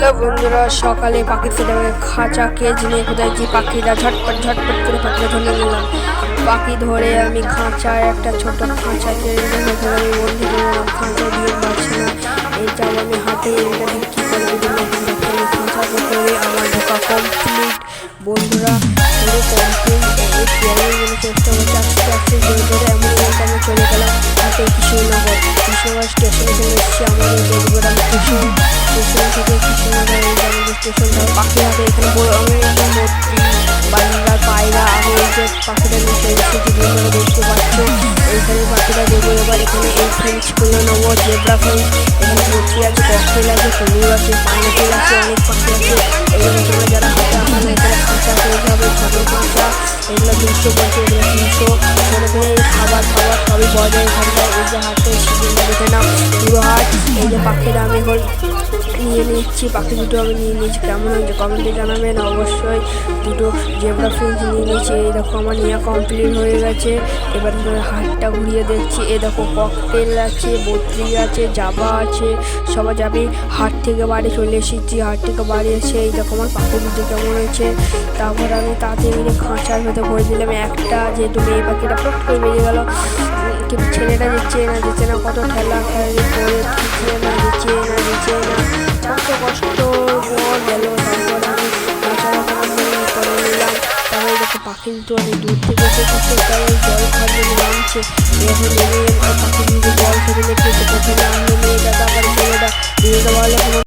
Hello বন্ধুরা, সকালে পাখি ফেলে খাঁচা কেজ নিয়ে কোথায় কি পাখিরা ঝটপট ঝটপট করে পাখিরা ধরে নিলাম। পাখি ধরে আমি খাঁচায় একটা ছোট খাঁচাতে আমি বন্দি করলাম। খাঁচা দিয়ে পারছি না, এটা আমি হাতে এটা বিক্রি করে দিলাম। খাঁচা করে আমার ঢোকা কমপ্লিট বন্ধুরা, পুরো কমপ্লিট। এই পেয়ারের চেষ্টা করছে আস্তে আস্তে ধরে ধরে এমন আমি চলে গেলাম হাতে কৃষ্ণনগর স্টেশনে চলে এসেছি। আমাদের বেলগোড়া স্টেশন থেকে কৃষ্ণনগর স্টেশনটা পাখি হাতে এখানে বড় আমি একদম মূর্তি বাংলার পায়রা। আমি এই যে পাখিটা নিচে এসেছি বন্ধুরা, দেখতে পাচ্ছ এইখানে পাখিটা দেবো। এবার এখানে এই ফ্রেঞ্চগুলো নেবো, জেব্রা ফ্রেঞ্চ, এখানে মূর্তি আছে, ককটেল আছে, কুমির আছে, পাইনাপেল আছে, অনেক পাখি আছে। এগুলো তোমরা যারা হাতে আপনারা এখানে খাঁচা পেয়ে যাবে, ছোটো খাঁচা এগুলো 200 বলছে, এগুলো 300। ছোটো করে এই খাবার সবই পাওয়া যায় এখানটায়। এই যে হাটে সিজনটা দেখে নাও, পুরো হাট। এই যে পাখিরা আমি এখন নিয়ে নিচ্ছি, পাখি দুটো আমি নিয়ে নিচ্ছি। কেমন হয়েছে কমেন্টে জানাবেন অবশ্যই। দুটো জেব্রা ফ্রেঞ্চ নিয়ে নিচ্ছি। এই দেখো আমার নেওয়া কমপ্লিট হয়ে গেছে। এবার হাটটা ঘুরিয়ে দেখছি। এ দেখো ককটেল আছে, বদ্রি আছে, জাবা আছে, সবাই যাবে। হাট থেকে বাড়ি চলে এসেছি, হাট থেকে বাড়ি এসে এই দেখো আমার পাখি দুটো কেমন হয়েছে। তারপর আমি তাড়াতাড়ি খাঁচার ভেতর ভরে দিলাম একটা, যেহেতু মেয়ে পাখিটা পট করে বেরিয়ে গেল। কিন্তু ছেলেটা দিচ্ছে না কত ঠেলা খেলা করে দিচ্ছে না কত কষ্ট পর গেল। তারপর আমি করে নিলাম। তারপরে দেখো পাখি দুটো অনেক দূর থেকে এসে তাই জল খাওয়ার জন্য নামছে। এখন নেমে পাখি দুটো জল খেতে লেগেছে, প্রথমে আমি মেয়েটা তারপরে ছেলেটা। ভিডিওটা ভালো